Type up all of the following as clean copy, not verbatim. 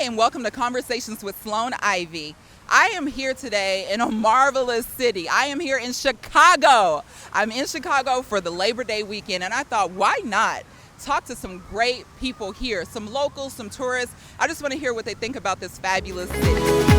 Hi, and welcome to Conversations with Sloane Ivy. I am here today in a marvelous city. I am here in Chicago. I'm in Chicago for the Labor Day weekend, and I thought, why not talk to some great people here, some locals, some tourists. I just want to hear what they think about this fabulous city.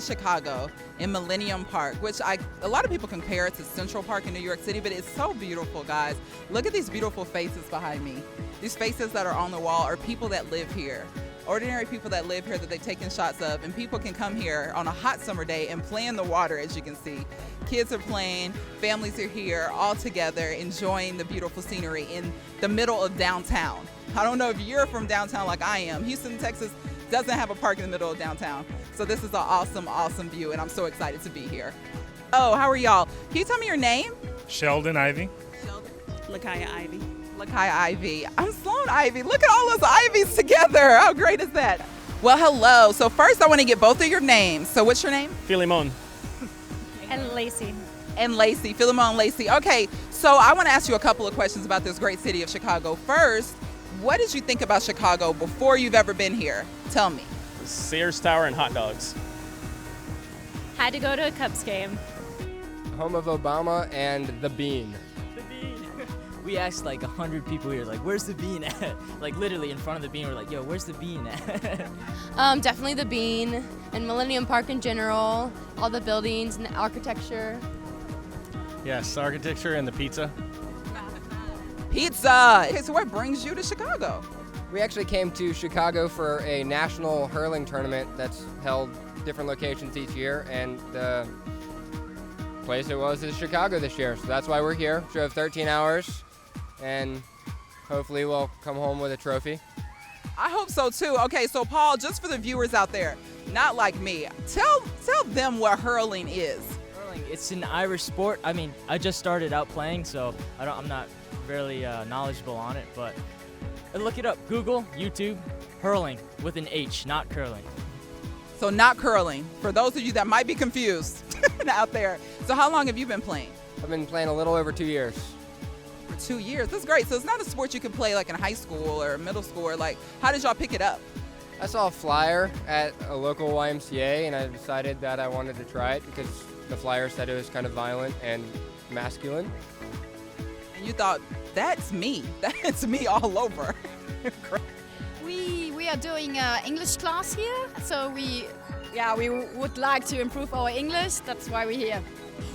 Chicago in Millennium Park, which a lot of people compare it to Central Park in New York City, but it's so beautiful, guys. Look at these beautiful faces behind me. These faces that are on the wall are people that live here, ordinary people that live here that they've taken shots of, and people can come here on a hot summer day and play in the water, as you can see. Kids are playing, families are here all together enjoying the beautiful scenery in the middle of downtown. I don't know if you're from downtown like I am. Houston, Texas doesn't have a park in the middle of downtown. So this is an awesome, awesome view, and I'm so excited to be here. Oh, how are y'all? Can you tell me your name? Sheldon Ivy. Sheldon. Lakaya Ivy. Lakaya Ivy. I'm Sloane Ivy. Look at all those Ivies together. How great is that? Well, hello. So first I want to get both of your names. So what's your name? Philemon. And Lacey. And Lacey. Philemon Lacey. Okay, so I want to ask you a couple of questions about this great city of Chicago. First, what did you think about Chicago before you've ever been here? Tell me. Sears Tower and hot dogs. Had to go to a Cubs game. Home of Obama and the Bean. The Bean. We asked like 100 people here, like, where's the Bean at? Like literally in front of the Bean, we're like, yo, where's the Bean at? Definitely the Bean and Millennium Park in general, all the buildings and the architecture. Yes, architecture and the pizza. Pizza. Okay, so what brings you to Chicago? We actually came to Chicago for a national hurling tournament that's held different locations each year, and the place it was is Chicago this year. So that's why we're here. Drove 13 hours, and hopefully we'll come home with a trophy. I hope so too. Okay, so Paul, just for the viewers out there, not like me, tell them what hurling is. Hurling, it's an Irish sport. I mean, I just started out playing, so I'm not really knowledgeable on it, but look it up. Google, YouTube, hurling with an H, not curling. So not curling, for those of you that might be confused out there. So how long have you been playing? I've been playing a little over 2 years. For 2 years. That's great. So it's not a sport you can play like in high school or middle school, or like, how did y'all pick it up? I saw a flyer at a local YMCA, and I decided that I wanted to try it because the flyer said it was kind of violent and masculine. And you thought, that's me. That's me all over. We are doing an English class here, so we would like to improve our English. That's why we're here.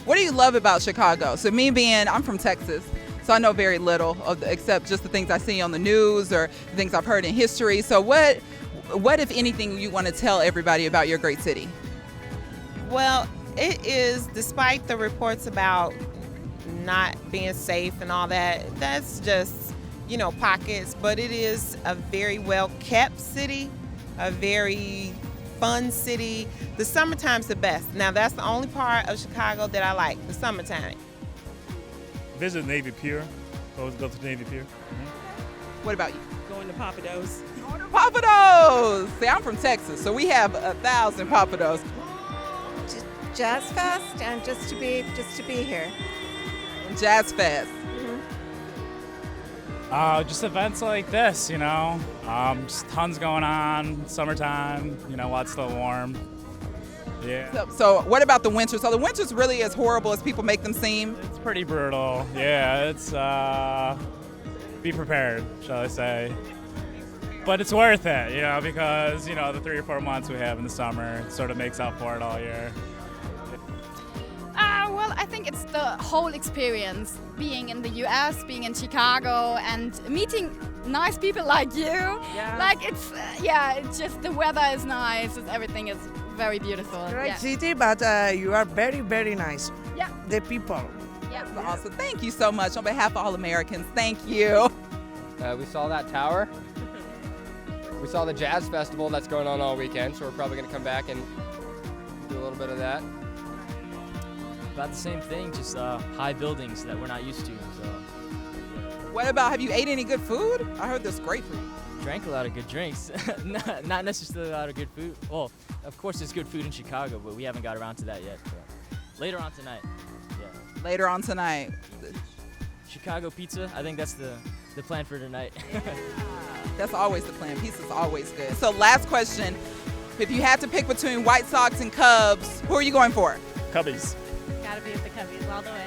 What do you love about Chicago? So I'm from Texas, so I know very little except just the things I see on the news or the things I've heard in history. So what if anything you want to tell everybody about your great city? Well, it is, despite the reports about not being safe and all that, that's just, pockets, but it is a very well kept city, a very fun city. The summertime's the best. Now that's the only part of Chicago that I like, the summertime. Visit Navy Pier. Always go to Navy Pier. Mm-hmm. What about you? Going to Papados. Papados! See, I'm from Texas, so we have 1,000 Papados. Jazz Fest and just to be here. Jazz Fest. Just events like this, just tons going on, summertime, while it's still warm. Yeah. So what about the winter? So the winter's really as horrible as people make them seem? It's pretty brutal. Yeah, it's, be prepared, shall I say. But it's worth it, because, the 3 or 4 months we have in the summer sort of makes up for it all year. Well, I think it's the whole experience, being in the US, being in Chicago, and meeting nice people like you. Yeah. Like it's just the weather is nice, everything is very beautiful. Great city, but you are very, very nice. Yeah. The people. Yeah. Awesome. Thank you so much. On behalf of all Americans, thank you. We saw that tower. We saw the Jazz Festival that's going on all weekend, so we're probably going to come back and do a little bit of that. About the same thing, just high buildings that we're not used to. So What about, have you ate any good food? I heard there's great food. drank a lot of good drinks, not necessarily a lot of good food. Well, of course there's good food in Chicago, but we haven't got around to that yet. But later on tonight, yeah. Later on tonight. Chicago pizza, I think that's the plan for tonight. That's always the plan. Pizza's always good. So last question, if you had to pick between White Sox and Cubs, who are you going for? Cubbies. Gotta be with the Cubbies all the way.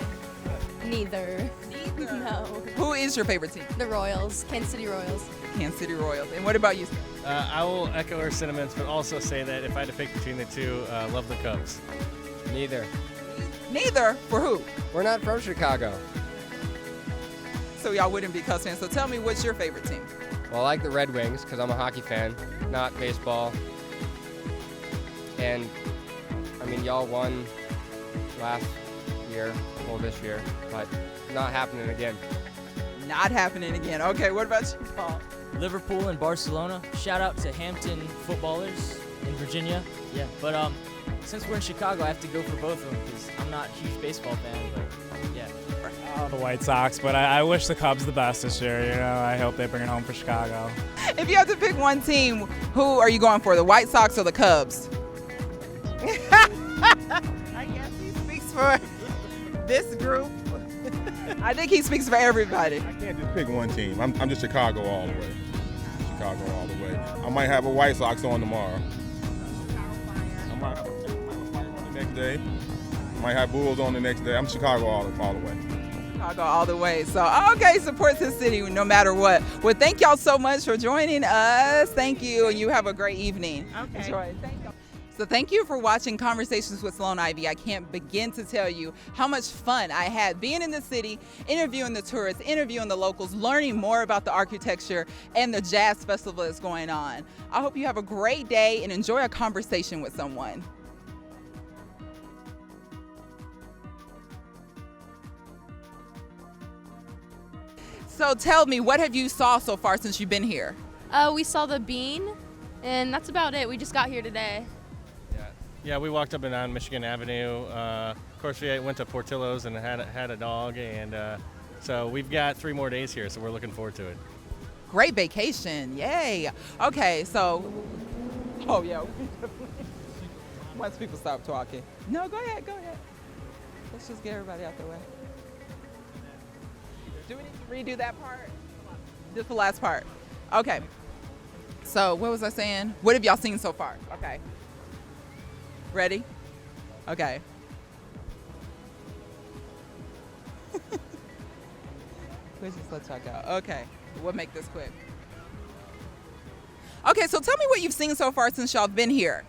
Neither. No. Who is your favorite team? The Royals, Kansas City Royals. Kansas City Royals. And what about you? I will echo her sentiments, but also say that if I had to pick between the two, love the Cubs. Neither. Neither? For who? We're not from Chicago. So y'all wouldn't be Cubs fans. So tell me, what's your favorite team? Well, I like the Red Wings because I'm a hockey fan, not baseball. And, I mean, y'all won last year, well, this year, but not happening again. Not happening again. Okay, what about you, Paul? Liverpool and Barcelona. Shout out to Hampton footballers in Virginia. Yeah, but since we're in Chicago, I have to go for both of them because I'm not a huge baseball fan, but yeah. The White Sox, but I wish the Cubs the best this year. You know, I hope they bring it home for Chicago. If you have to pick one team, who are you going for, the White Sox or the Cubs? I guess he speaks for this group. I think he speaks for everybody. I can't just pick one team. I'm just Chicago all the way. Chicago all the way. I might have a White Sox on tomorrow. I might have a Fire on the next day. I might have Bulls on the next day. I'm Chicago all the way. Chicago all the way. So, okay, supports his city no matter what. Well, thank y'all so much for joining us. Thank you, and you have a great evening. Okay. Enjoy. Thank you. So thank you for watching Conversations with Sloane Ivy. I can't begin to tell you how much fun I had being in the city, interviewing the tourists, interviewing the locals, learning more about the architecture and the jazz festival that's going on. I hope you have a great day and enjoy a conversation with someone. So tell me, what have you saw so far since you've been here? We saw the Bean, and that's about it. We just got here today. Yeah, we walked up and down Michigan Avenue. Of course, we went to Portillo's and had a dog, and so we've got 3 more days here, so we're looking forward to it. Great vacation, yay. Okay, so, oh yeah. Once people stop talking. No, go ahead. Let's just get everybody out the way. Do we need to redo that part? Just the last part. Okay. So what was I saying? What have y'all seen so far? Okay. Ready? Okay. Let's just let y'all go. Okay. We'll make this quick. Okay, so tell me what you've seen so far since y'all been here.